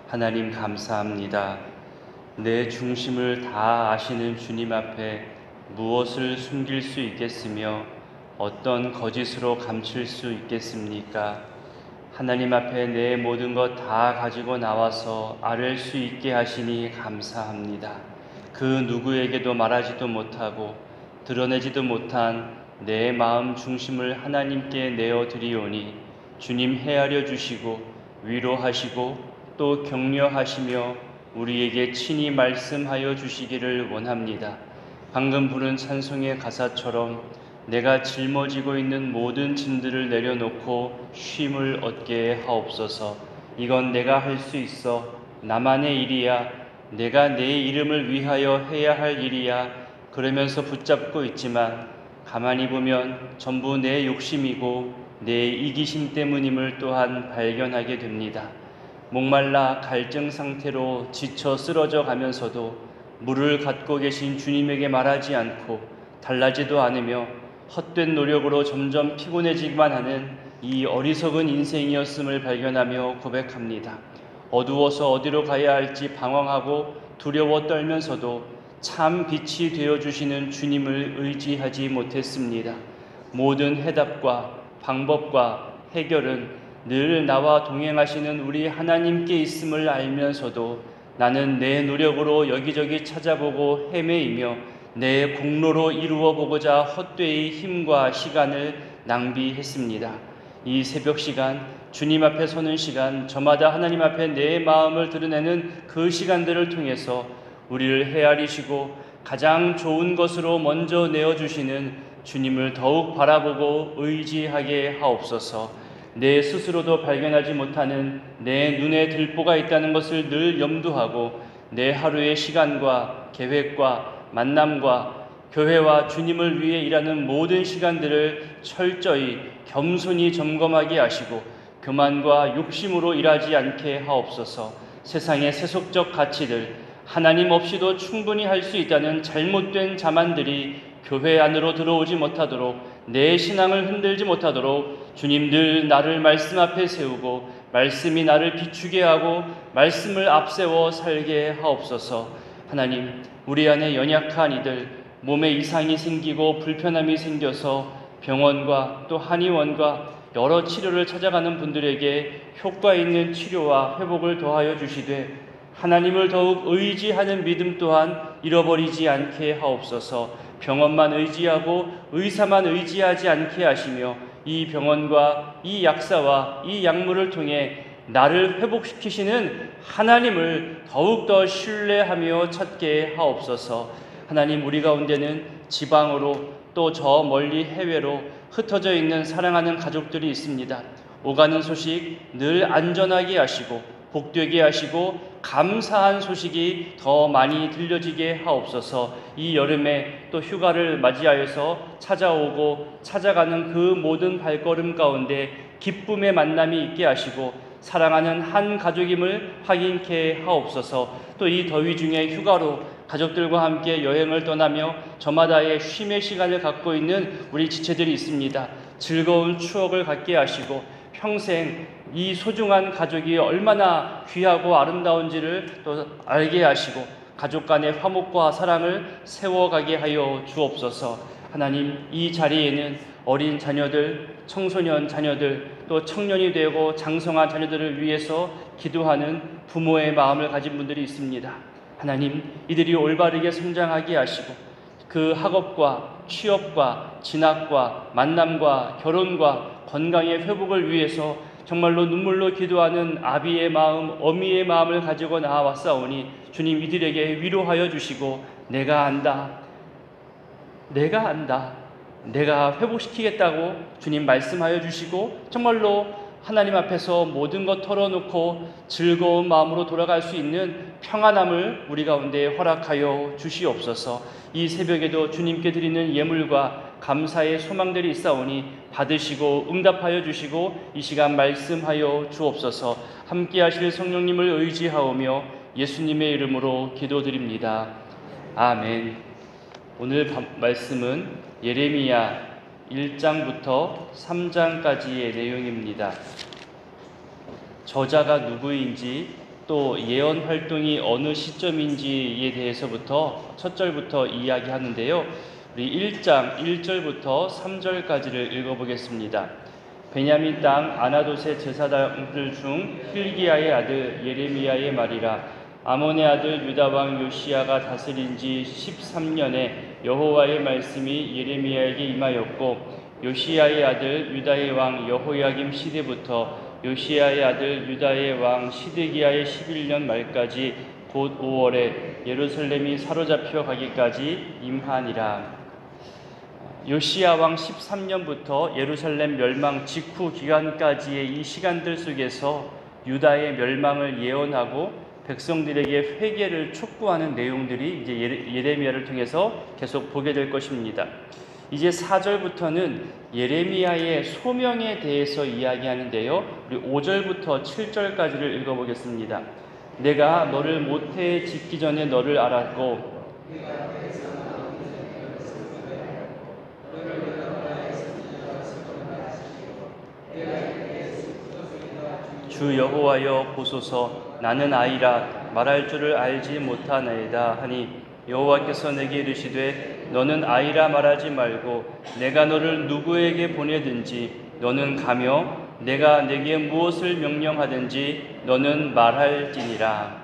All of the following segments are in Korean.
하나님 감사합니다. 내 중심을 다 아시는 주님 앞에 무엇을 숨길 수 있겠으며 어떤 거짓으로 감출 수 있겠습니까? 하나님 앞에 내 모든 것 다 가지고 나와서 아뢰 수 있게 하시니 감사합니다. 그 누구에게도 말하지도 못하고 드러내지도 못한 내 마음 중심을 하나님께 내어드리오니 주님 헤아려 주시고 위로하시고 또 격려하시며 우리에게 친히 말씀하여 주시기를 원합니다. 방금 부른 찬송의 가사처럼 내가 짊어지고 있는 모든 짐들을 내려놓고 쉼을 얻게 하옵소서. 이건 내가 할 수 있어. 나만의 일이야. 내가 내 이름을 위하여 해야 할 일이야. 그러면서 붙잡고 있지만 가만히 보면 전부 내 욕심이고 내 이기심 때문임을 또한 발견하게 됩니다. 목말라 갈증 상태로 지쳐 쓰러져 가면서도 물을 갖고 계신 주님에게 말하지 않고 달라지도 않으며 헛된 노력으로 점점 피곤해지기만 하는 이 어리석은 인생이었음을 발견하며 고백합니다. 어두워서 어디로 가야 할지 방황하고 두려워 떨면서도 참 빛이 되어주시는 주님을 의지하지 못했습니다. 모든 해답과 방법과 해결은 늘 나와 동행하시는 우리 하나님께 있음을 알면서도 나는 내 노력으로 여기저기 찾아보고 헤매이며 내 공로로 이루어 보고자 헛되이 힘과 시간을 낭비했습니다. 이 새벽 시간, 주님 앞에 서는 시간, 저마다 하나님 앞에 내 마음을 드러내는 그 시간들을 통해서 우리를 헤아리시고 가장 좋은 것으로 먼저 내어주시는 주님을 더욱 바라보고 의지하게 하옵소서. 내 스스로도 발견하지 못하는 내 눈에 들보가 있다는 것을 늘 염두하고 내 하루의 시간과 계획과 만남과 교회와 주님을 위해 일하는 모든 시간들을 철저히 겸손히 점검하게 하시고 교만과 욕심으로 일하지 않게 하옵소서. 세상의 세속적 가치들, 하나님 없이도 충분히 할 수 있다는 잘못된 자만들이 교회 안으로 들어오지 못하도록 내 신앙을 흔들지 못하도록 주님 늘 나를 말씀 앞에 세우고 말씀이 나를 비추게 하고 말씀을 앞세워 살게 하옵소서. 하나님, 우리 안에 연약한 이들, 몸에 이상이 생기고 불편함이 생겨서 병원과 또 한의원과 여러 치료를 찾아가는 분들에게 효과 있는 치료와 회복을 더하여 주시되 하나님을 더욱 의지하는 믿음 또한 잃어버리지 않게 하옵소서. 병원만 의지하고 의사만 의지하지 않게 하시며 이 병원과 이 약사와 이 약물을 통해 나를 회복시키시는 하나님을 더욱더 신뢰하며 찾게 하옵소서. 하나님, 우리 가운데는 지방으로 또 저 멀리 해외로 흩어져 있는 사랑하는 가족들이 있습니다. 오가는 소식 늘 안전하게 하시고 복되게 하시고 감사한 소식이 더 많이 들려지게 하옵소서. 이 여름에 또 휴가를 맞이하여서 찾아오고 찾아가는 그 모든 발걸음 가운데 기쁨의 만남이 있게 하시고 사랑하는 한 가족임을 확인케 하옵소서. 또 이 더위 중에 휴가로 가족들과 함께 여행을 떠나며 저마다의 쉼의 시간을 갖고 있는 우리 지체들이 있습니다. 즐거운 추억을 갖게 하시고 평생 이 소중한 가족이 얼마나 귀하고 아름다운지를 또 알게 하시고 가족 간의 화목과 사랑을 세워가게 하여 주옵소서. 하나님, 이 자리에는 어린 자녀들, 청소년 자녀들, 또 청년이 되고 장성한 자녀들을 위해서 기도하는 부모의 마음을 가진 분들이 있습니다. 하나님, 이들이 올바르게 성장하게 하시고 그 학업과 취업과 진학과 만남과 결혼과 건강의 회복을 위해서 정말로 눈물로 기도하는 아비의 마음, 어미의 마음을 가지고 나아왔사오니 주님, 이들에게 위로하여 주시고 내가 안다, 내가 회복시키겠다고 주님 말씀하여 주시고 정말로 하나님 앞에서 모든 것 털어놓고 즐거운 마음으로 돌아갈 수 있는 평안함을 우리 가운데 허락하여 주시옵소서. 이 새벽에도 주님께 드리는 예물과 감사의 소망들이 있사오니 받으시고 응답하여 주시고 이 시간 말씀하여 주옵소서. 함께 하실 성령님을 의지하오며 예수님의 이름으로 기도드립니다. 아멘. 오늘 말씀은 예레미야 1장부터 3장까지의 내용입니다. 저자가 누구인지 또 예언 활동이 어느 시점인지에 대해서부터 첫 절부터 이야기하는데요. 우리 1장 1절부터 3절까지를 읽어보겠습니다. 베냐민 땅 아나돗의 제사장들 중 hil기야의 아들 예레미야의 말이라. 아몬의 아들 유다 왕 요시야가 다스린 지 13년에 여호와의 말씀이 예레미야에게 임하였고, 요시야의 아들 유다의 왕 여호야김 시대부터 요시야의 아들 유다의 왕 시드기야의 11년 말까지 곧 5월에 예루살렘이 사로잡혀 가기까지 임하니라. 요시야 왕 13년부터 예루살렘 멸망 직후 기간까지의 이 시간들 속에서 유다의 멸망을 예언하고 백성들에게 회개를 촉구하는 내용들이 이제 예레미야를 통해서 계속 보게 될 것입니다. 이제 4절부터는 예레미야의 소명에 대해서 이야기하는데요. 우리 5절부터 7절까지를 읽어보겠습니다. 내가 너를 모태에 짓기 전에 너를 알았고 주 여호와여 보소서, 나는 아이라 말할 줄을 알지 못하나이다 하니, 여호와께서 내게 이르시되 너는 아이라 말하지 말고 내가 너를 누구에게 보내든지 너는 가며 내가 내게 무엇을 명령하든지 너는 말할지니라.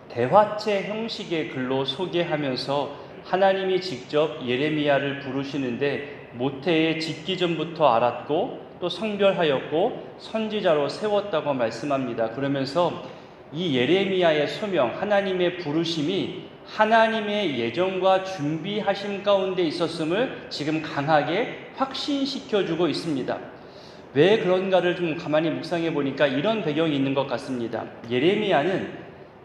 대화체 형식의 글로 소개하면서 하나님이 직접 예레미야를 부르시는데, 모태에 짓기 전부터 알았고 또 성별하였고 선지자로 세웠다고 말씀합니다. 그러면서 이 예레미야의 소명, 하나님의 부르심이 하나님의 예정과 준비하심 가운데 있었음을 지금 강하게 확신시켜주고 있습니다. 왜 그런가를 좀 가만히 묵상해 보니까 이런 배경이 있는 것 같습니다. 예레미야는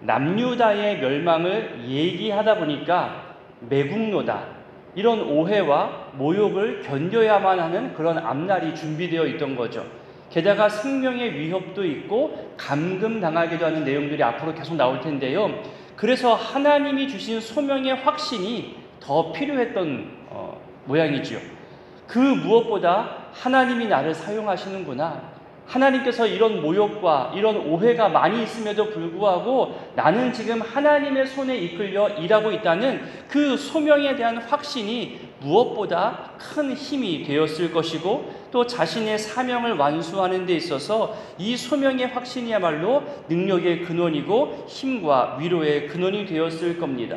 남유다의 멸망을 얘기하다 보니까 매국노다, 이런 오해와 모욕을 견뎌야만 하는 그런 앞날이 준비되어 있던 거죠. 게다가 생명의 위협도 있고 감금당하기도 하는 내용들이 앞으로 계속 나올 텐데요. 그래서 하나님이 주신 소명의 확신이 더 필요했던 모양이지요. 그 무엇보다 하나님이 나를 사용하시는구나, 하나님께서 이런 모욕과 이런 오해가 많이 있음에도 불구하고 나는 지금 하나님의 손에 이끌려 일하고 있다는 그 소명에 대한 확신이 무엇보다 큰 힘이 되었을 것이고, 또 자신의 사명을 완수하는 데 있어서 이 소명의 확신이야말로 능력의 근원이고 힘과 위로의 근원이 되었을 겁니다.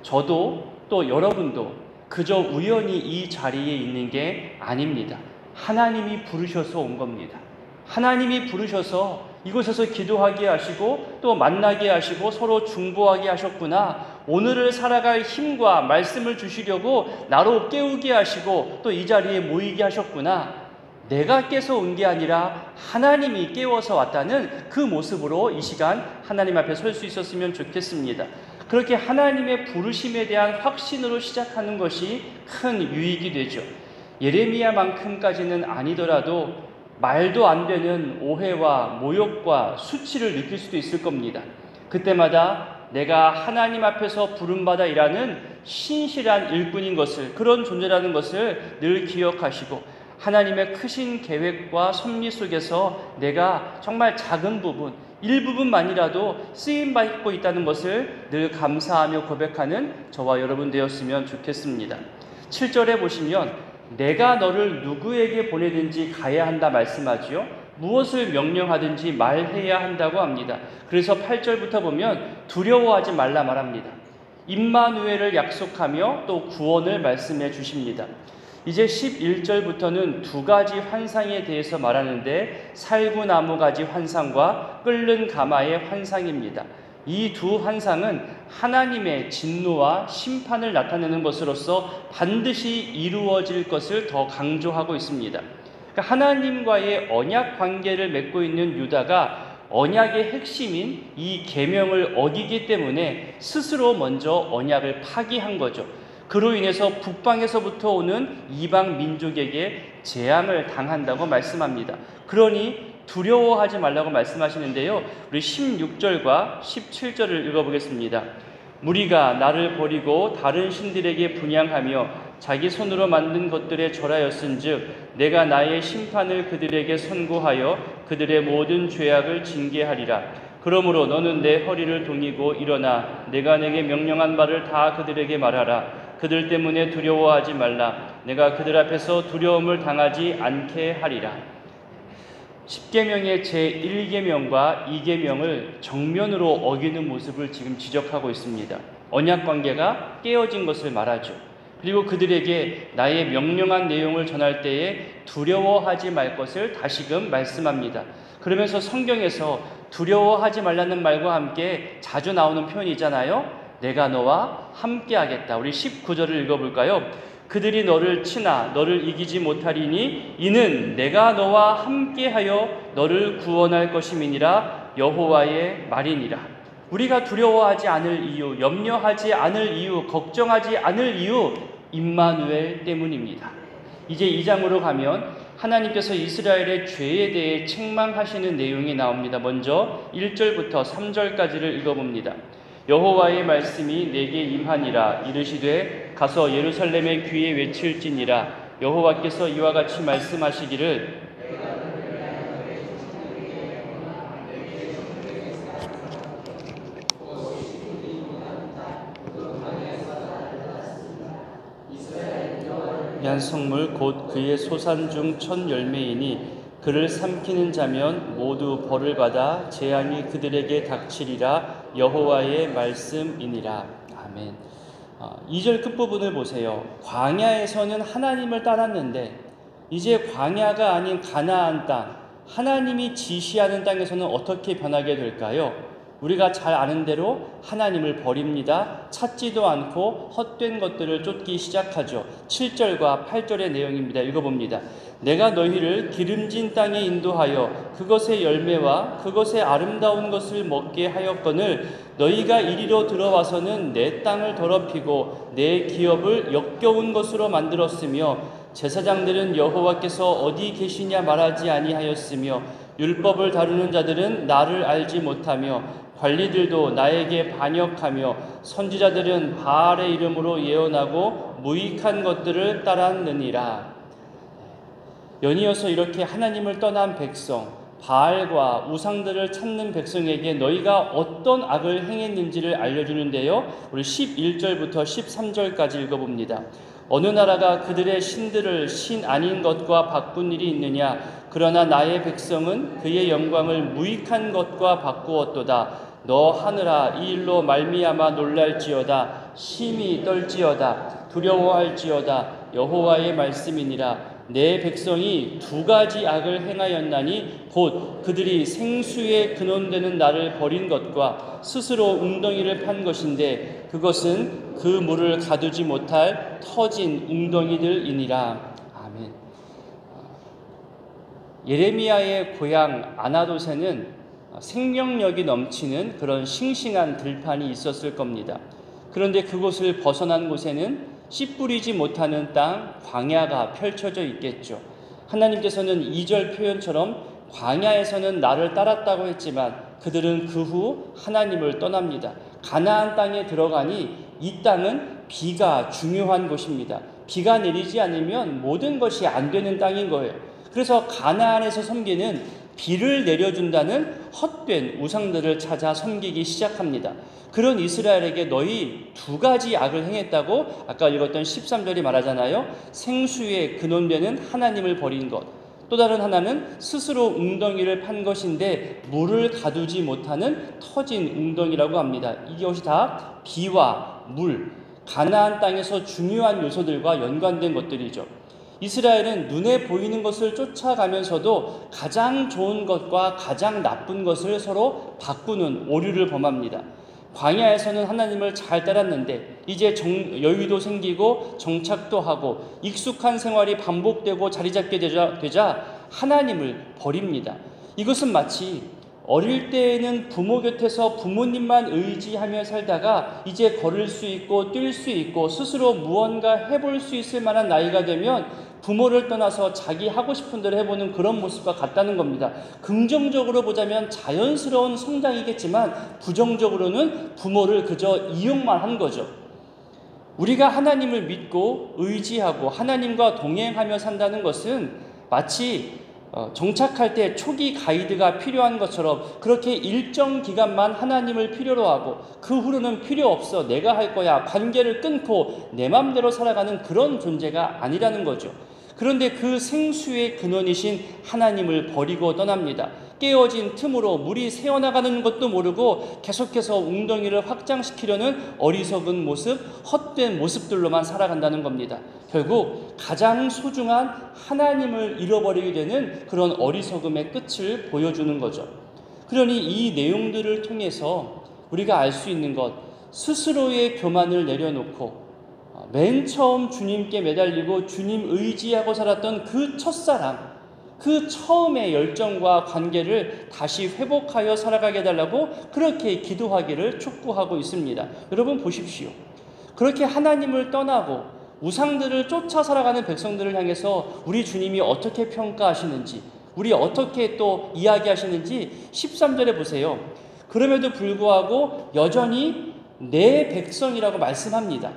저도 또 여러분도 그저 우연히 이 자리에 있는 게 아닙니다. 하나님이 부르셔서 온 겁니다. 하나님이 부르셔서 이곳에서 기도하게 하시고 또 만나게 하시고 서로 중보하게 하셨구나, 오늘을 살아갈 힘과 말씀을 주시려고 나로 깨우게 하시고 또 이 자리에 모이게 하셨구나, 내가 깨서 온 게 아니라 하나님이 깨워서 왔다는 그 모습으로 이 시간 하나님 앞에 설 수 있었으면 좋겠습니다. 그렇게 하나님의 부르심에 대한 확신으로 시작하는 것이 큰 유익이 되죠. 예레미야만큼까지는 아니더라도 말도 안 되는 오해와 모욕과 수치를 느낄 수도 있을 겁니다. 그때마다 내가 하나님 앞에서 부름받아 일하는 신실한 일꾼인 것을, 그런 존재라는 것을 늘 기억하시고, 하나님의 크신 계획과 섭리 속에서 내가 정말 작은 부분, 일부분만이라도 쓰임받고 있다는 것을 늘 감사하며 고백하는 저와 여러분 되었으면 좋겠습니다. 7절에 보시면 내가 너를 누구에게 보내든지 가야 한다 말씀하지요. 무엇을 명령하든지 말해야 한다고 합니다. 그래서 8절부터 보면 두려워하지 말라 말합니다. 임마누엘을 약속하며 또 구원을 말씀해 주십니다. 이제 11절부터는 두 가지 환상에 대해서 말하는데, 살구나무가지 환상과 끓는 가마의 환상입니다. 이 두 환상은 하나님의 진노와 심판을 나타내는 것으로서 반드시 이루어질 것을 더 강조하고 있습니다. 그러니까 하나님과의 언약 관계를 맺고 있는 유다가 언약의 핵심인 이 계명을 어기기 때문에 스스로 먼저 언약을 파기한 거죠. 그로 인해서 북방에서부터 오는 이방 민족에게 재앙을 당한다고 말씀합니다. 그러니 두려워하지 말라고 말씀하시는데요. 우리 16절과 17절을 읽어보겠습니다. 무리가 나를 버리고 다른 신들에게 분향하며 자기 손으로 만든 것들에 절하였은즉 내가 나의 심판을 그들에게 선고하여 그들의 모든 죄악을 징계하리라. 그러므로 너는 내 허리를 동이고 일어나 내가 내게 명령한 바를 다 그들에게 말하라. 그들 때문에 두려워하지 말라. 내가 그들 앞에서 두려움을 당하지 않게 하리라. 십계명의 제1계명과 2계명을 정면으로 어기는 모습을 지금 지적하고 있습니다. 언약관계가 깨어진 것을 말하죠. 그리고 그들에게 나의 명령한 내용을 전할 때에 두려워하지 말 것을 다시금 말씀합니다. 그러면서 성경에서 두려워하지 말라는 말과 함께 자주 나오는 표현이 있잖아요. 내가 너와 함께 하겠다. 우리 19절을 읽어볼까요? 그들이 너를 치나 너를 이기지 못하리니 이는 내가 너와 함께하여 너를 구원할 것임이니라. 여호와의 말이니라. 우리가 두려워하지 않을 이유, 염려하지 않을 이유, 걱정하지 않을 이유, 임마누엘 때문입니다. 이제 2장으로 가면 하나님께서 이스라엘의 죄에 대해 책망하시는 내용이 나옵니다. 먼저 1절부터 3절까지를 읽어봅니다. 여호와의 말씀이 내게 임하니라. 이르시되 가서 예루살렘의 귀에 외칠지니라. 여호와께서 이와 같이 말씀하시기를 양성물 곧 그의 소산 중 첫 열매이니 그를 삼키는 자면 모두 벌을 받아 재앙이 그들에게 닥치리라. 여호와의 말씀이니라. 아멘. 2절 끝부분을 보세요. 광야에서는 하나님을 따랐는데 이제 광야가 아닌 가나안 땅, 하나님이 지시하는 땅에서는 어떻게 변하게 될까요? 우리가 잘 아는 대로 하나님을 버립니다. 찾지도 않고 헛된 것들을 쫓기 시작하죠. 7절과 8절의 내용입니다. 읽어봅니다. 내가 너희를 기름진 땅에 인도하여 그것의 열매와 그것의 아름다운 것을 먹게 하였거늘 너희가 이리로 들어와서는 내 땅을 더럽히고 내 기업을 역겨운 것으로 만들었으며 제사장들은 여호와께서 어디 계시냐 말하지 아니하였으며 율법을 다루는 자들은 나를 알지 못하며 관리들도 나에게 반역하며 선지자들은 바알의 이름으로 예언하고 무익한 것들을 따랐느니라. 연이어서 이렇게 하나님을 떠난 백성, 바알과 우상들을 찾는 백성에게 너희가 어떤 악을 행했는지를 알려주는데요. 우리 11절부터 13절까지 읽어봅니다. 어느 나라가 그들의 신들을 신 아닌 것과 바꾼 일이 있느냐? 그러나 나의 백성은 그의 영광을 무익한 것과 바꾸었도다. 너 하늘아 이 일로 말미암아 놀랄지어다. 심히 떨지어다. 두려워할지어다. 여호와의 말씀이니라. 내 백성이 두 가지 악을 행하였나니 곧 그들이 생수에 근원되는 나를 버린 것과 스스로 웅덩이를 판 것인데 그것은 그 물을 가두지 못할 터진 웅덩이들이니라. 아멘. 예레미야의 고향 아나돗에는 생명력이 넘치는 그런 싱싱한 들판이 있었을 겁니다. 그런데 그곳을 벗어난 곳에는 씨 뿌리지 못하는 땅, 광야가 펼쳐져 있겠죠. 하나님께서는 2절 표현처럼 광야에서는 나를 따랐다고 했지만 그들은 그 후 하나님을 떠납니다. 가나안 땅에 들어가니 이 땅은 비가 중요한 곳입니다. 비가 내리지 않으면 모든 것이 안 되는 땅인 거예요. 그래서 가나안에서 섬기는 비를 내려준다는 헛된 우상들을 찾아 섬기기 시작합니다. 그런 이스라엘에게 너희 두 가지 악을 행했다고 아까 읽었던 13절이 말하잖아요. 생수에 근원되는 하나님을 버린 것. 또 다른 하나는 스스로 웅덩이를 판 것인데 물을 가두지 못하는 터진 웅덩이라고 합니다. 이것이 다 비와 물, 가나안 땅에서 중요한 요소들과 연관된 것들이죠. 이스라엘은 눈에 보이는 것을 쫓아가면서도 가장 좋은 것과 가장 나쁜 것을 서로 바꾸는 오류를 범합니다. 광야에서는 하나님을 잘 따랐는데 이제 여유도 생기고 정착도 하고 익숙한 생활이 반복되고 자리 잡게 되자 하나님을 버립니다. 이것은 마치 어릴 때에는 부모 곁에서 부모님만 의지하며 살다가 이제 걸을 수 있고 뛸 수 있고 스스로 무언가 해볼 수 있을 만한 나이가 되면 부모를 떠나서 자기 하고 싶은 대로 해보는 그런 모습과 같다는 겁니다. 긍정적으로 보자면 자연스러운 성장이겠지만 부정적으로는 부모를 그저 이용만 한 거죠. 우리가 하나님을 믿고 의지하고 하나님과 동행하며 산다는 것은 마치 정착할 때 초기 가이드가 필요한 것처럼 그렇게 일정 기간만 하나님을 필요로 하고 그 후로는 필요 없어, 내가 할 거야, 관계를 끊고 내 맘대로 살아가는 그런 존재가 아니라는 거죠. 그런데 그 생수의 근원이신 하나님을 버리고 떠납니다. 깨어진 틈으로 물이 새어나가는 것도 모르고 계속해서 웅덩이를 확장시키려는 어리석은 모습, 헛된 모습들로만 살아간다는 겁니다. 결국 가장 소중한 하나님을 잃어버리게 되는 그런 어리석음의 끝을 보여주는 거죠. 그러니 이 내용들을 통해서 우리가 알 수 있는 것, 스스로의 교만을 내려놓고 맨 처음 주님께 매달리고 주님 의지하고 살았던 그 첫사랑, 그 처음의 열정과 관계를 다시 회복하여 살아가게 해달라고 그렇게 기도하기를 촉구하고 있습니다. 여러분 보십시오. 그렇게 하나님을 떠나고 우상들을 쫓아 살아가는 백성들을 향해서 우리 주님이 어떻게 평가하시는지, 우리 어떻게 또 이야기하시는지 13절에 보세요. 그럼에도 불구하고 여전히 내 백성이라고 말씀합니다.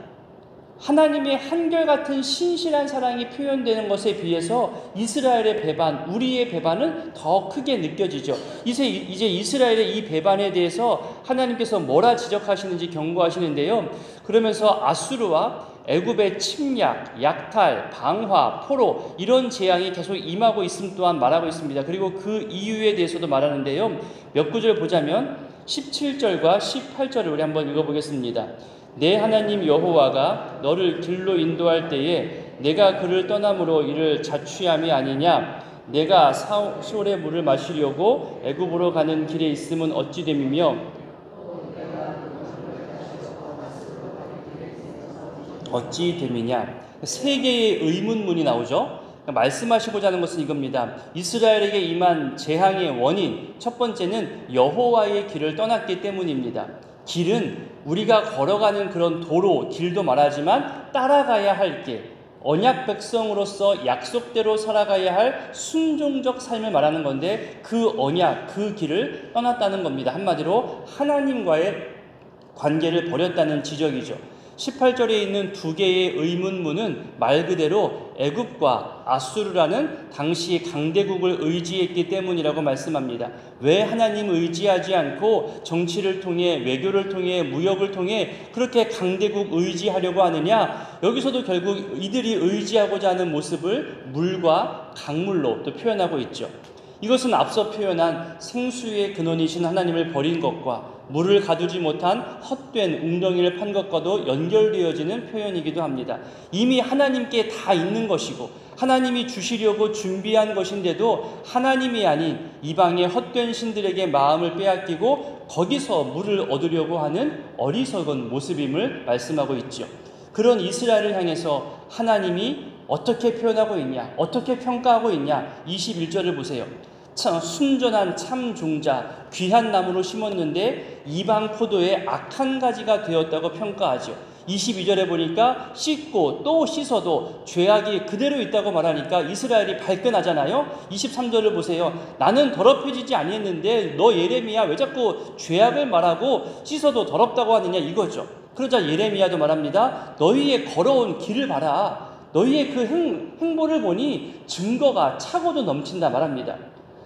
하나님의 한결같은 신실한 사랑이 표현되는 것에 비해서 이스라엘의 배반, 우리의 배반은 더 크게 느껴지죠. 이제 이스라엘의 이 배반에 대해서 하나님께서 뭐라 지적하시는지 경고하시는데요. 그러면서 아수르와 애굽의 침략, 약탈, 방화, 포로 이런 재앙이 계속 임하고 있음 또한 말하고 있습니다. 그리고 그 이유에 대해서도 말하는데요. 몇 구절 보자면 17절과 18절을 우리 한번 읽어보겠습니다. 내 하나님 여호와가 너를 길로 인도할 때에 내가 그를 떠남으로 이를 자취함이 아니냐. 내가 시올의 물을 마시려고 애굽으로 가는 길에 있음은 어찌 됨이며 어찌 됨이냐. 세 개의 의문문이 나오죠. 말씀하시고자 하는 것은 이겁니다. 이스라엘에게 임한 재앙의 원인, 첫 번째는 여호와의 길을 떠났기 때문입니다. 길은 우리가 걸어가는 그런 도로, 길도 말하지만 따라가야 할 길, 언약 백성으로서 약속대로 살아가야 할 순종적 삶을 말하는 건데 그 언약, 그 길을 떠났다는 겁니다. 한마디로 하나님과의 관계를 버렸다는 지적이죠. 18절에 있는 두 개의 의문문은 말 그대로 애굽과 아수르라는 당시 강대국을 의지했기 때문이라고 말씀합니다. 왜 하나님 의지하지 않고 정치를 통해, 외교를 통해, 무역을 통해 그렇게 강대국 의지하려고 하느냐? 여기서도 결국 이들이 의지하고자 하는 모습을 물과 강물로 또 표현하고 있죠. 이것은 앞서 표현한 생수의 근원이신 하나님을 버린 것과 물을 가두지 못한 헛된 웅덩이를 판 것과도 연결되어지는 표현이기도 합니다. 이미 하나님께 다 있는 것이고 하나님이 주시려고 준비한 것인데도 하나님이 아닌 이방의 헛된 신들에게 마음을 빼앗기고 거기서 물을 얻으려고 하는 어리석은 모습임을 말씀하고 있죠. 그런 이스라엘을 향해서 하나님이 어떻게 표현하고 있냐, 어떻게 평가하고 있냐. 21절을 보세요. 참 순전한 참 종자, 귀한 나무로 심었는데 이방 포도의 악한 가지가 되었다고 평가하죠. 22절에 보니까 씻고 또 씻어도 죄악이 그대로 있다고 말하니까 이스라엘이 발끈하잖아요. 23절을 보세요. 나는 더럽혀지지 아니했는데 너 예레미야 왜 자꾸 죄악을 말하고 씻어도 더럽다고 하느냐, 이거죠. 그러자 예레미야도 말합니다. 너희의 걸어온 길을 봐라. 너희의 그 행보를 보니 증거가 차고도 넘친다 말합니다.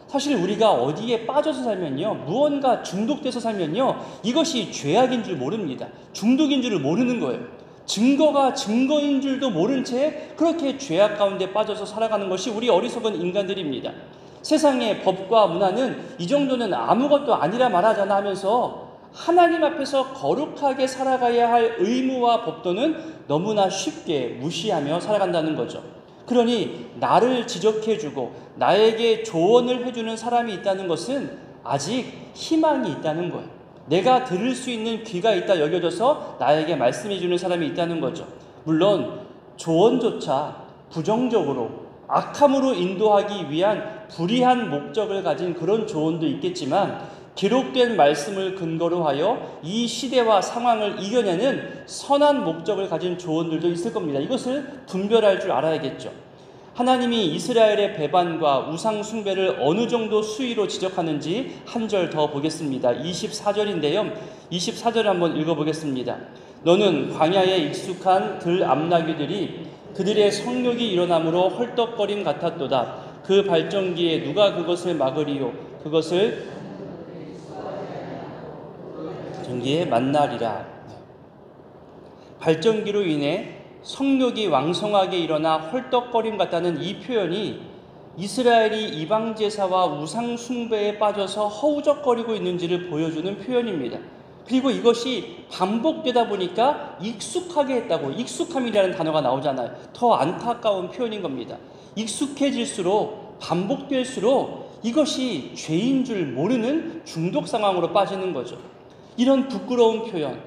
사실 우리가 어디에 빠져서 살면요, 무언가 중독돼서 살면요, 이것이 죄악인 줄 모릅니다. 중독인 줄을 모르는 거예요. 증거가 증거인 줄도 모른 채 그렇게 죄악 가운데 빠져서 살아가는 것이 우리 어리석은 인간들입니다. 세상의 법과 문화는 이 정도는 아무것도 아니라 말하잖아 하면서 하나님 앞에서 거룩하게 살아가야 할 의무와 법도는 너무나 쉽게 무시하며 살아간다는 거죠. 그러니 나를 지적해주고 나에게 조언을 해주는 사람이 있다는 것은 아직 희망이 있다는 거예요. 내가 들을 수 있는 귀가 있다 여겨져서 나에게 말씀해주는 사람이 있다는 거죠. 물론 조언조차 부정적으로 악함으로 인도하기 위한 불의한 목적을 가진 그런 조언도 있겠지만 기록된 말씀을 근거로 하여 이 시대와 상황을 이겨내는 선한 목적을 가진 조언들도 있을 겁니다. 이것을 분별할 줄 알아야겠죠. 하나님이 이스라엘의 배반과 우상 숭배를 어느 정도 수위로 지적하는지 한 절 더 보겠습니다. 24절인데요. 24절 한번 읽어보겠습니다. 너는 광야에 익숙한 들 암나귀들이 그들의 성욕이 일어남으로 헐떡거림 같았도다. 그 발전기에 누가 그것을 막으리요? 그것을 발전기에 만나리라. 발전기로 인해 성욕이 왕성하게 일어나 헐떡거림 같다는 이 표현이 이스라엘이 이방 제사와 우상 숭배에 빠져서 허우적거리고 있는지를 보여주는 표현입니다. 그리고 이것이 반복되다 보니까 익숙하게 했다고, 익숙함이라는 단어가 나오잖아요. 더 안타까운 표현인 겁니다. 익숙해질수록, 반복될수록 이것이 죄인 줄 모르는 중독 상황으로 빠지는 거죠. 이런 부끄러운 표현,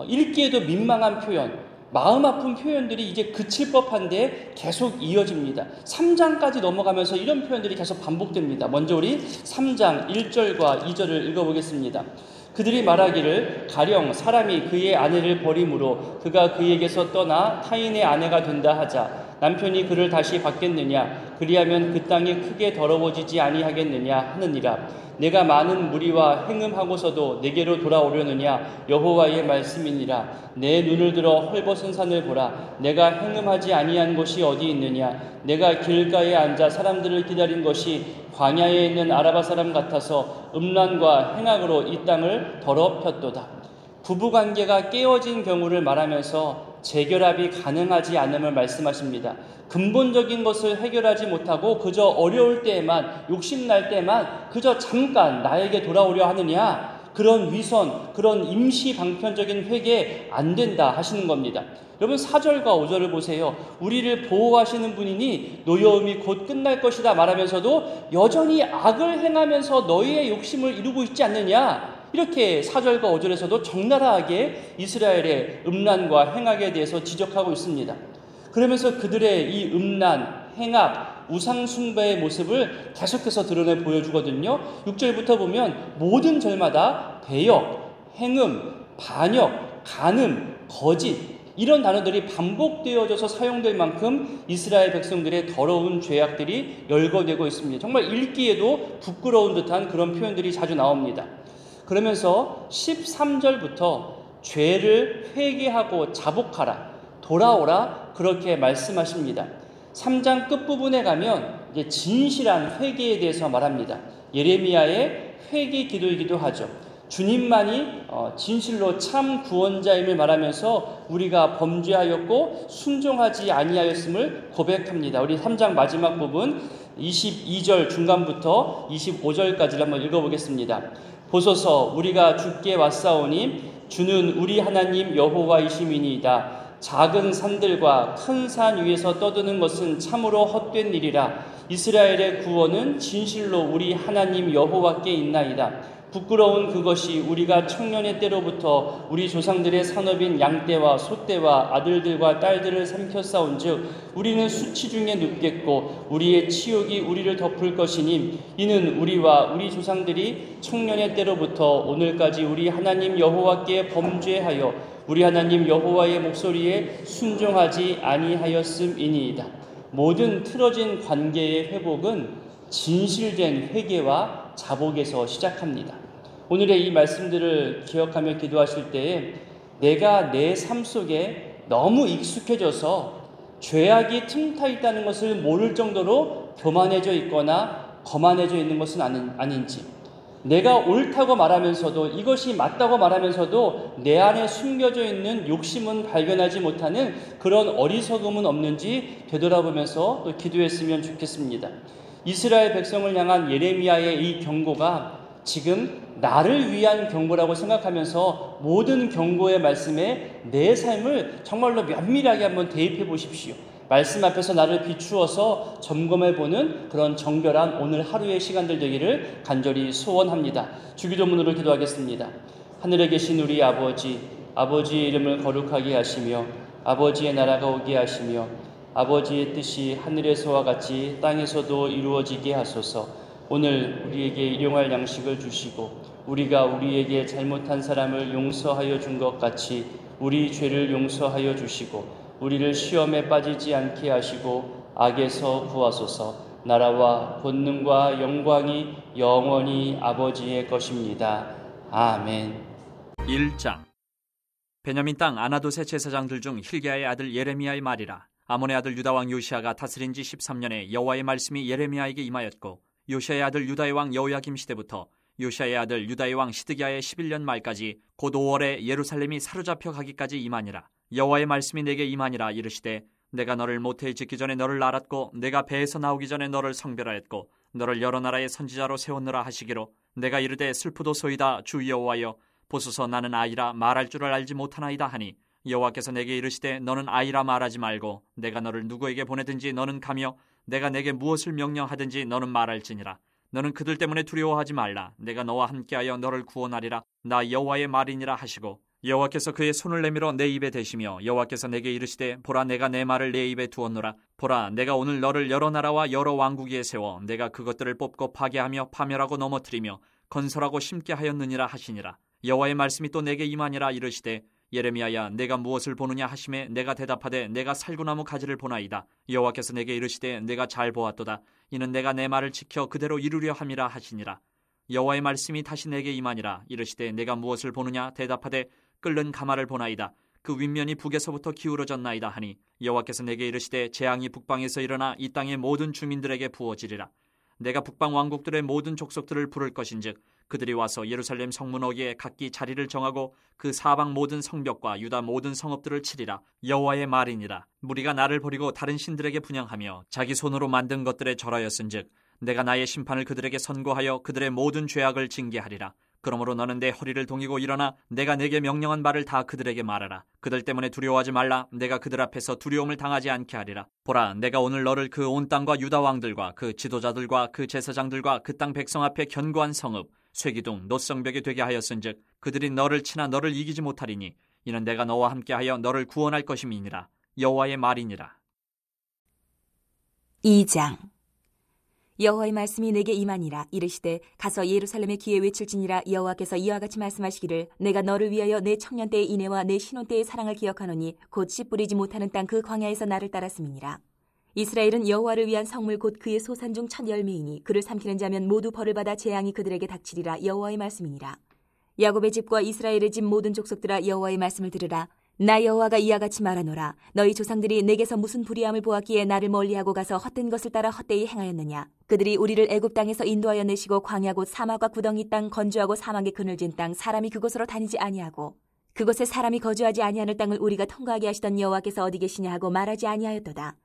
읽기에도 민망한 표현, 마음 아픈 표현들이 이제 그칠 법한데 계속 이어집니다. 3장까지 넘어가면서 이런 표현들이 계속 반복됩니다. 먼저 우리 3장 1절과 2절을 읽어보겠습니다. 그들이 말하기를 가령 사람이 그의 아내를 버림으로 그가 그에게서 떠나 타인의 아내가 된다 하자. 남편이 그를 다시 받겠느냐? 그리하면 그 땅이 크게 더러워지지 아니하겠느냐 하느니라. 내가 많은 무리와 행음하고서도 내게로 돌아오려느냐? 여호와의 말씀이니라. 내 눈을 들어 헐벗은 산을 보라. 내가 행음하지 아니한 곳이 어디 있느냐? 내가 길가에 앉아 사람들을 기다린 것이 광야에 있는 아라바 사람 같아서 음란과 행악으로 이 땅을 더럽혔도다. 부부관계가 깨어진 경우를 말하면서 재결합이 가능하지 않음을 말씀하십니다. 근본적인 것을 해결하지 못하고 그저 어려울 때에만, 욕심날 때만 그저 잠깐 나에게 돌아오려 하느냐, 그런 위선, 그런 임시 방편적인 회개 안 된다 하시는 겁니다. 여러분 4절과 5절을 보세요. 우리를 보호하시는 분이니 노여움이 곧 끝날 것이다 말하면서도 여전히 악을 행하면서 너희의 욕심을 이루고 있지 않느냐, 이렇게 4절과 5절에서도 적나라하게 이스라엘의 음란과 행악에 대해서 지적하고 있습니다. 그러면서 그들의 이 음란, 행악, 우상숭배의 모습을 계속해서 드러내 보여주거든요. 6절부터 보면 모든 절마다 배역, 행음, 반역, 간음, 거짓, 이런 단어들이 반복되어져서 사용될 만큼 이스라엘 백성들의 더러운 죄악들이 열거되고 있습니다. 정말 읽기에도 부끄러운 듯한 그런 표현들이 자주 나옵니다. 그러면서 13절부터 죄를 회개하고 자복하라, 돌아오라, 그렇게 말씀하십니다. 3장 끝부분에 가면 이제 진실한 회개에 대해서 말합니다. 예레미야의 회개 기도이기도 하죠. 주님만이 진실로 참 구원자임을 말하면서 우리가 범죄하였고 순종하지 아니하였음을 고백합니다. 우리 3장 마지막 부분 22절 중간부터 25절까지를 한번 읽어보겠습니다. 보소서, 우리가 주께 왔사오니 주는 우리 하나님 여호와이심이니이다. 작은 산들과 큰 산 위에서 떠드는 것은 참으로 헛된 일이라. 이스라엘의 구원은 진실로 우리 하나님 여호와께 있나이다. 부끄러운 그것이 우리가 청년의 때로부터 우리 조상들의 산업인 양떼와 소떼와 아들들과 딸들을 삼켰사온즉 우리는 수치 중에 눕겠고 우리의 치욕이 우리를 덮을 것이니 이는 우리와 우리 조상들이 청년의 때로부터 오늘까지 우리 하나님 여호와께 범죄하여 우리 하나님 여호와의 목소리에 순종하지 아니하였음이니이다. 모든 틀어진 관계의 회복은 진실된 회개와 자복에서 시작합니다. 오늘의 이 말씀들을 기억하며 기도하실 때에 내가 내 삶 속에 너무 익숙해져서 죄악이 틈타 있다는 것을 모를 정도로 교만해져 있거나 거만해져 있는 것은 아닌지, 내가 옳다고 말하면서도, 이것이 맞다고 말하면서도 내 안에 숨겨져 있는 욕심은 발견하지 못하는 그런 어리석음은 없는지 되돌아보면서 또 기도했으면 좋겠습니다. 이스라엘 백성을 향한 예레미야의 이 경고가 지금 나를 위한 경고라고 생각하면서 모든 경고의 말씀에 내 삶을 정말로 면밀하게 한번 대입해 보십시오. 말씀 앞에서 나를 비추어서 점검해보는 그런 정결한 오늘 하루의 시간들 되기를 간절히 소원합니다. 주기도문으로 기도하겠습니다. 하늘에 계신 우리 아버지, 아버지의 이름을 거룩하게 하시며 아버지의 나라가 오게 하시며 아버지의 뜻이 하늘에서와 같이 땅에서도 이루어지게 하소서. 오늘 우리에게 일용할 양식을 주시고 우리가 우리에게 잘못한 사람을 용서하여 준 것 같이 우리 죄를 용서하여 주시고 우리를 시험에 빠지지 않게 하시고 악에서 구하소서. 나라와 권능과 영광이 영원히 아버지의 것입니다. 아멘. 1장. 베냐민 땅 아나돗의 제사장들 중 힐기야의 아들 예레미야의 말이라. 아몬의 아들 유다 왕 요시아가 다스린 지 13년에 여호와의 말씀이 예레미야에게 임하였고 요시아의 아들 유다의 왕 여호야김 시대부터 요시아의 아들 유다의 왕 시드기야의 11년 말까지 곧 5월에 예루살렘이 사로잡혀 가기까지 임하니라. 여호와의 말씀이 내게 임하니라. 이르시되 내가 너를 모태에 짓기 전에 너를 알았고 내가 배에서 나오기 전에 너를 성별하였고 너를 여러 나라의 선지자로 세웠노라 하시기로 내가 이르되 슬프도소이다 주 여호와여 보소서 나는 아이라 말할 줄을 알지 못하나이다 하니 여호와께서 내게 이르시되 너는 아이라 말하지 말고 내가 너를 누구에게 보내든지 너는 가며 내가 내게 무엇을 명령하든지 너는 말할지니라. 너는 그들 때문에 두려워하지 말라. 내가 너와 함께하여 너를 구원하리라. 나 여호와의 말이니라 하시고 여호와께서 그의 손을 내밀어 내 입에 대시며 여호와께서 내게 이르시되 보라 내가 내 말을 내 입에 두었노라. 보라 내가 오늘 너를 여러 나라와 여러 왕국 위에 세워 내가 그것들을 뽑고 파괴하며 파멸하고 넘어뜨리며 건설하고 심게 하였느니라 하시니라. 여호와의 말씀이 또 내게 임하니라. 이르시되 예레미야야 내가 무엇을 보느냐 하시매 내가 대답하되 내가 살구나무 가지를 보나이다. 여호와께서 내게 이르시되 내가 잘 보았도다. 이는 내가 내 말을 지켜 그대로 이루려 함이라 하시니라. 여호와의 말씀이 다시 내게 임하니라. 이르시되 내가 무엇을 보느냐 대답하되 끓는 가마를 보나이다. 그 윗면이 북에서부터 기울어졌나이다 하니 여호와께서 내게 이르시되 재앙이 북방에서 일어나 이 땅의 모든 주민들에게 부어지리라. 내가 북방 왕국들의 모든 족속들을 부를 것인즉 그들이 와서 예루살렘 성문 어귀에 각기 자리를 정하고 그 사방 모든 성벽과 유다 모든 성읍들을 치리라. 여호와의 말이니라. 무리가 나를 버리고 다른 신들에게 분향하며 자기 손으로 만든 것들에 절하였은즉 내가 나의 심판을 그들에게 선고하여 그들의 모든 죄악을 징계하리라. 그러므로 너는 내 허리를 동이고 일어나 내가 내게 명령한 바를 다 그들에게 말하라. 그들 때문에 두려워하지 말라. 내가 그들 앞에서 두려움을 당하지 않게 하리라. 보라 내가 오늘 너를 그 온 땅과 유다 왕들과 그 지도자들과 그 제사장들과 그 땅 백성 앞에 견고한 성읍 쇠기둥 노성벽이 되게 하였은즉 그들이 너를 치나 너를 이기지 못하리니 이는 내가 너와 함께하여 너를 구원할 것임이니라. 여호와의 말이니라. 2장 여호와의 말씀이 내게 임하니라. 이르시되 가서 예루살렘의 귀에 외칠지니라. 여호와께서 이와 같이 말씀하시기를 내가 너를 위하여 내 청년 때의 인애와 내 신혼 때의 사랑을 기억하노니 곧 씨 뿌리지 못하는 땅 그 광야에서 나를 따랐음이니라. 이스라엘은 여호와를 위한 성물 곧 그의 소산 중 첫 열매이니 그를 삼키는 자면 모두 벌을 받아 재앙이 그들에게 닥치리라. 여호와의 말씀이니라. 야곱의 집과 이스라엘의 집 모든 족속들아 여호와의 말씀을 들으라. 나 여호와가 이와 같이 말하노라. 너희 조상들이 내게서 무슨 불의함을 보았기에 나를 멀리하고 가서 헛된 것을 따라 헛되이 행하였느냐. 그들이 우리를 애굽 땅에서 인도하여 내시고 광야 곧 사막과 구덩이 땅 건조하고 사막에 그늘진 땅 사람이 그곳으로 다니지 아니하고 그곳에 사람이 거주하지 아니하는 땅을 우리가 통과하게 하시던 여호와께서 어디 계시냐 하고 말하지 아니하였도다.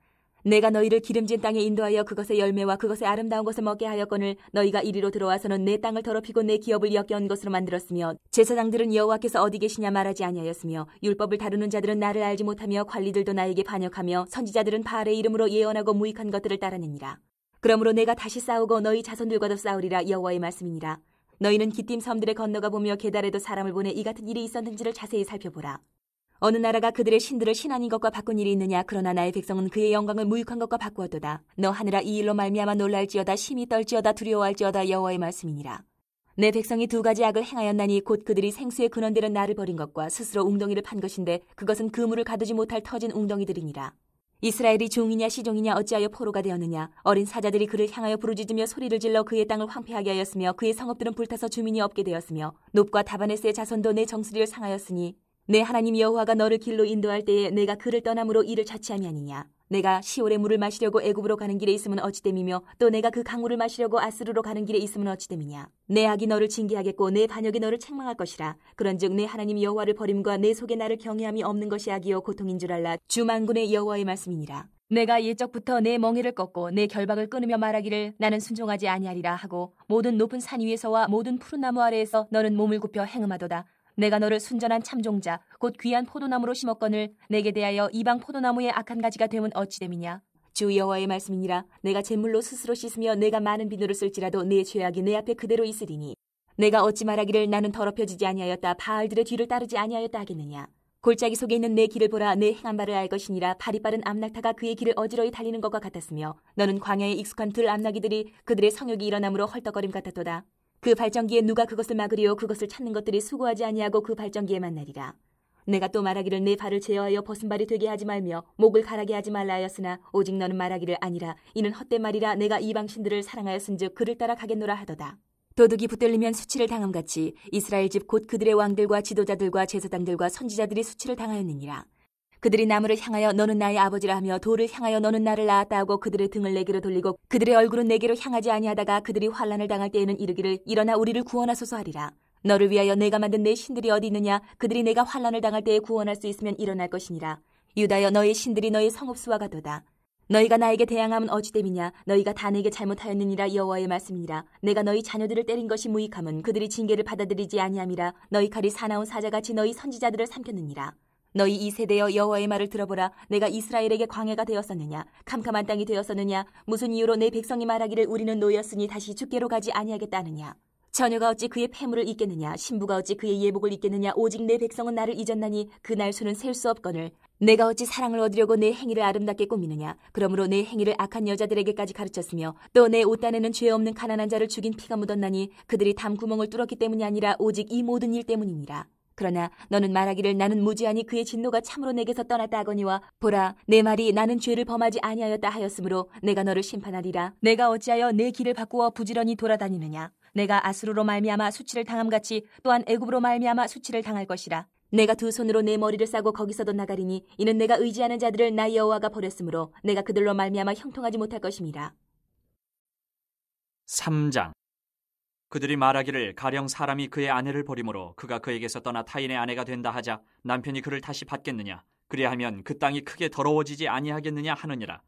내가 너희를 기름진 땅에 인도하여 그것의 열매와 그것의 아름다운 것을 먹게 하였거늘 너희가 이리로 들어와서는 내 땅을 더럽히고 내 기업을 역겨운 것으로 만들었으며 제사장들은 여호와께서 어디 계시냐 말하지 아니하였으며 율법을 다루는 자들은 나를 알지 못하며 관리들도 나에게 반역하며 선지자들은 바알의 이름으로 예언하고 무익한 것들을 따라내니라. 그러므로 내가 다시 싸우고 너희 자손들과도 싸우리라. 여호와의 말씀이니라. 너희는 기띔 섬들에 건너가 보며 게달에도 사람을 보내 이 같은 일이 있었는지를 자세히 살펴보라. 어느 나라가 그들의 신들을 신아닌 것과 바꾼 일이 있느냐. 그러나 나의 백성은 그의 영광을 무익한 것과 바꾸었도다. 너 하늘아 이 일로 말미암아 놀랄지어다. 심히 떨지어다. 두려워할지어다. 여호와의 말씀이니라. 내 백성이 두 가지 악을 행하였나니 곧 그들이 생수의 근원되는 나를 버린 것과 스스로 웅덩이를 판 것인데 그것은 그물을 가두지 못할 터진 웅덩이들이니라. 이스라엘이 종이냐 시종이냐 어찌하여 포로가 되었느냐. 어린 사자들이 그를 향하여 부르짖으며 소리를 질러 그의 땅을 황폐하게 하였으며 그의 성읍들은 불타서 주민이 없게 되었으며 놉과 다바네스의 자손도 내 정수리를 상하였으니 내 하나님 여호와가 너를 길로 인도할 때에 내가 그를 떠남으로 이를 자취함이 아니냐. 내가 시올의 물을 마시려고 애굽으로 가는 길에 있으면 어찌됨이며 또 내가 그 강물을 마시려고 아스루로 가는 길에 있으면 어찌됨이냐. 내 악이 너를 징계하겠고 내 반역이 너를 책망할 것이라. 그런즉 내 하나님 여호와를 버림과 내 속에 나를 경외함이 없는 것이 악이요 고통인 줄 알라. 주 만군의 여호와의 말씀이니라. 내가 옛적부터 내 멍에를 꺾고 내 결박을 끊으며 말하기를 나는 순종하지 아니하리라 하고 모든 높은 산 위에서와 모든 푸른 나무 아래에서 너는 몸을 굽혀 행음하도다. 내가 너를 순전한 참종자 곧 귀한 포도나무로 심었거늘 내게 대하여 이방 포도나무의 악한 가지가 되면 어찌됨이냐. 주 여호와의 말씀이니라. 내가 잿물로 스스로 씻으며 내가 많은 비누를 쓸지라도 내 죄악이 내 앞에 그대로 있으리니 내가 어찌 말하기를 나는 더럽혀지지 아니하였다. 바알들의 뒤를 따르지 아니하였다 하겠느냐. 골짜기 속에 있는 내 길을 보라. 내 행한 바를 알 것이니라. 발이 빠른 암낙타가 그의 길을 어지러이 달리는 것과 같았으며 너는 광야에 익숙한 들 암낙이들이 그들의 성욕이 일어남으로 헐떡거림 같았도다. 그 발전기에 누가 그것을 막으리요. 그것을 찾는 것들이 수고하지 아니하고 그 발전기에 만나리라. 내가 또 말하기를 내 발을 제어하여 벗은 발이 되게 하지 말며 목을 가라게 하지 말라 하였으나 오직 너는 말하기를 아니라 이는 헛된 말이라. 내가 이방 신들을 사랑하였은즉 그를 따라 가겠노라 하도다. 도둑이 붙들리면 수치를 당함같이 이스라엘 집 곧 그들의 왕들과 지도자들과 제사장들과 선지자들이 수치를 당하였느니라. 그들이 나무를 향하여 너는 나의 아버지라 하며 돌을 향하여 너는 나를 낳았다 하고 그들의 등을 내게로 돌리고 그들의 얼굴은 내게로 향하지 아니하다가 그들이 환난을 당할 때에는 이르기를 일어나 우리를 구원하소서 하리라. 너를 위하여 내가 만든 내 신들이 어디 있느냐? 그들이 내가 환난을 당할 때에 구원할 수 있으면 일어날 것이니라. 유다여 너의 신들이 너의 성읍수와 같도다. 너희가 나에게 대항함은 어찌됨이냐? 너희가 다 내게 잘못하였느니라. 여호와의 말씀이니라. 내가 너희 자녀들을 때린 것이 무익함은 그들이 징계를 받아들이지 아니함이라. 너희 칼이 사나운 사자같이 너희 선지자들을 삼켰느니라. 너희 이 세대여 여호와의 말을 들어보라. 내가 이스라엘에게 광야가 되었었느냐? 캄캄한 땅이 되었었느냐? 무슨 이유로 내 백성이 말하기를 우리는 노였으니 다시 죽게로 가지 아니하겠다 하느냐? 처녀가 어찌 그의 폐물을 잊겠느냐? 신부가 어찌 그의 예복을 잊겠느냐? 오직 내 백성은 나를 잊었나니 그 날 수는 셀 수 없거늘. 내가 어찌 사랑을 얻으려고 내 행위를 아름답게 꾸미느냐? 그러므로 내 행위를 악한 여자들에게까지 가르쳤으며 또 내 옷단에는 죄 없는 가난한 자를 죽인 피가 묻었나니 그들이 담구멍을 뚫었기 때문이 아니라 오직 이 모든 일 때문이니라. 그러나 너는 말하기를 나는 무지하니 그의 진노가 참으로 내게서 떠났다 하거니와 보라 내 말이 나는 죄를 범하지 아니하였다 하였으므로 내가 너를 심판하리라. 내가 어찌하여 내 길을 바꾸어 부지런히 돌아다니느냐? 내가 아수르로 말미암아 수치를 당함같이 또한 애굽으로 말미암아 수치를 당할 것이라. 내가 두 손으로 내 머리를 싸고 거기서도 나가리니 이는 내가 의지하는 자들을 나 여호와가 버렸으므로 내가 그들로 말미암아 형통하지 못할 것임이라. 3장. 그들이 말하기를 가령 사람이 그의 아내를 버림으로 그가 그에게서 떠나 타인의 아내가 된다 하자 남편이 그를 다시 받겠느냐? 그리하면 그 땅이 크게 더러워지지 아니하겠느냐 하느니라.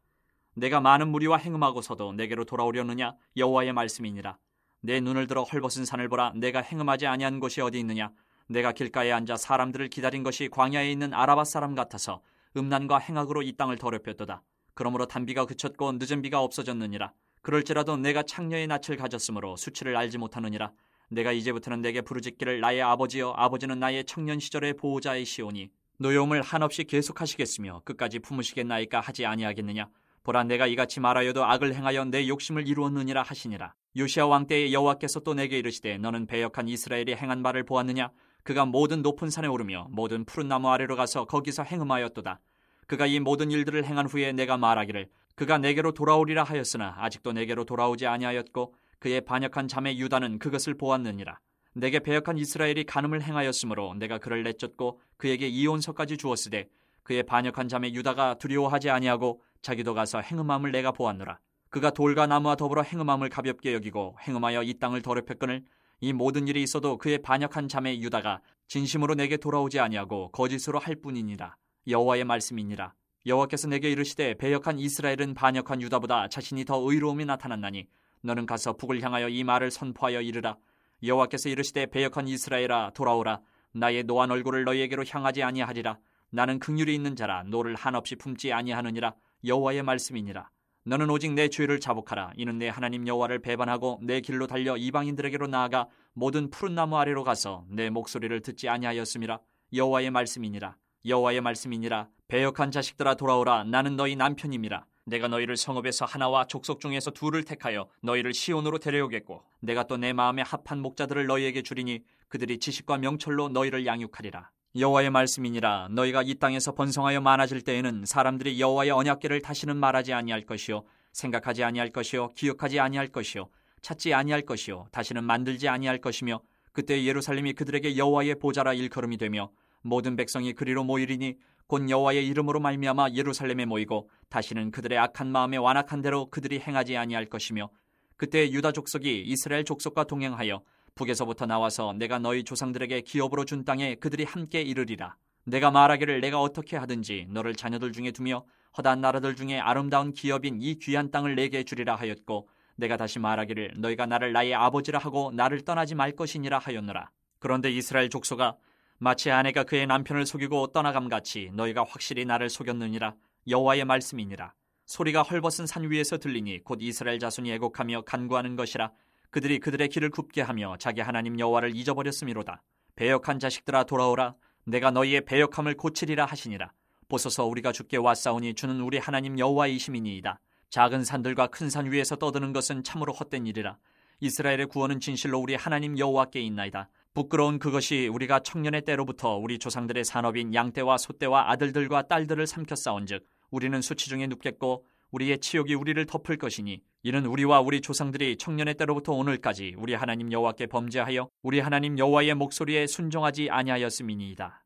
내가 많은 무리와 행음하고서도 내게로 돌아오려느냐? 여호와의 말씀이니라. 내 눈을 들어 헐벗은 산을 보라. 내가 행음하지 아니한 곳이 어디 있느냐? 내가 길가에 앉아 사람들을 기다린 것이 광야에 있는 아라바 사람 같아서 음란과 행악으로 이 땅을 더럽혔도다. 그러므로 단비가 그쳤고 늦은 비가 없어졌느니라. 그럴지라도 내가 창녀의 낯을 가졌으므로 수치를 알지 못하느니라. 내가 이제부터는 내게 부르짖기를 나의 아버지여 아버지는 나의 청년 시절의 보호자이시오니 노여움을 한없이 계속하시겠으며 끝까지 품으시겠나이까 하지 아니하겠느냐. 보라 내가 이같이 말하여도 악을 행하여 내 욕심을 이루었느니라 하시니라. 요시야 왕 때에 여호와께서 또 내게 이르시되 너는 배역한 이스라엘이 행한 바를 보았느냐. 그가 모든 높은 산에 오르며 모든 푸른 나무 아래로 가서 거기서 행음하였도다. 그가 이 모든 일들을 행한 후에 내가 말하기를 그가 내게로 돌아오리라 하였으나 아직도 내게로 돌아오지 아니하였고 그의 반역한 자매 유다는 그것을 보았느니라. 내게 배역한 이스라엘이 간음을 행하였으므로 내가 그를 내쫓고 그에게 이혼서까지 주었으되 그의 반역한 자매 유다가 두려워하지 아니하고 자기도 가서 행음함을 내가 보았노라. 그가 돌과 나무와 더불어 행음함을 가볍게 여기고 행음하여 이 땅을 더럽혔거늘 이 모든 일이 있어도 그의 반역한 자매 유다가 진심으로 내게 돌아오지 아니하고 거짓으로 할 뿐이니라. 여호와의 말씀이니라. 여호와께서 내게 이르시되 배역한 이스라엘은 반역한 유다보다 자신이 더 의로움이 나타났나니 너는 가서 북을 향하여 이 말을 선포하여 이르라. 여호와께서 이르시되 배역한 이스라엘아 돌아오라. 나의 노한 얼굴을 너희에게로 향하지 아니하리라. 나는 긍휼이 있는 자라 노를 한없이 품지 아니하느니라. 여호와의 말씀이니라. 너는 오직 내 죄를 자복하라. 이는 내 하나님 여호와를 배반하고 내 길로 달려 이방인들에게로 나아가 모든 푸른 나무 아래로 가서 내 목소리를 듣지 아니하였음이라. 여호와의 말씀이니라. 여호와의 말씀이니라. 배역한 자식들아 돌아오라. 나는 너희 남편임이라. 내가 너희를 성읍에서 하나와 족속 중에서 둘을 택하여 너희를 시온으로 데려오겠고 내가 또 내 마음에 합한 목자들을 너희에게 주리니 그들이 지식과 명철로 너희를 양육하리라. 여호와의 말씀이니라. 너희가 이 땅에서 번성하여 많아질 때에는 사람들이 여호와의 언약궤를 다시는 말하지 아니할 것이요 생각하지 아니할 것이요 기억하지 아니할 것이요 찾지 아니할 것이요 다시는 만들지 아니할 것이며 그때 예루살렘이 그들에게 여호와의 보좌라 일컬음이 되며 모든 백성이 그리로 모이리니 곧 여호와의 이름으로 말미암아 예루살렘에 모이고 다시는 그들의 악한 마음에 완악한 대로 그들이 행하지 아니할 것이며 그때 유다 족속이 이스라엘 족속과 동행하여 북에서부터 나와서 내가 너희 조상들에게 기업으로 준 땅에 그들이 함께 이르리라. 내가 말하기를 내가 어떻게 하든지 너를 자녀들 중에 두며 허다한 나라들 중에 아름다운 기업인 이 귀한 땅을 내게 주리라 하였고 내가 다시 말하기를 너희가 나를 나의 아버지라 하고 나를 떠나지 말 것이니라 하였노라. 그런데 이스라엘 족속아 마치 아내가 그의 남편을 속이고 떠나감같이 너희가 확실히 나를 속였느니라. 여호와의 말씀이니라. 소리가 헐벗은 산 위에서 들리니 곧 이스라엘 자손이 애곡하며 간구하는 것이라. 그들이 그들의 길을 굽게 하며 자기 하나님 여호와를 잊어버렸음이로다. 배역한 자식들아 돌아오라. 내가 너희의 배역함을 고치리라 하시니라. 보소서 우리가 주께 왔사오니 주는 우리 하나님 여호와이심이니이다. 작은 산들과 큰 산 위에서 떠드는 것은 참으로 헛된 일이라. 이스라엘의 구원은 진실로 우리 하나님 여호와께 있나이다. 부끄러운 그것이 우리가 청년의 때로부터 우리 조상들의 산업인 양떼와 소떼와 아들들과 딸들을 삼켜 싸운즉 우리는 수치 중에 눕겠고 우리의 치욕이 우리를 덮을 것이니 이는 우리와 우리 조상들이 청년의 때로부터 오늘까지 우리 하나님 여호와께 범죄하여 우리 하나님 여호와의 목소리에 순종하지 아니하였음이니이다.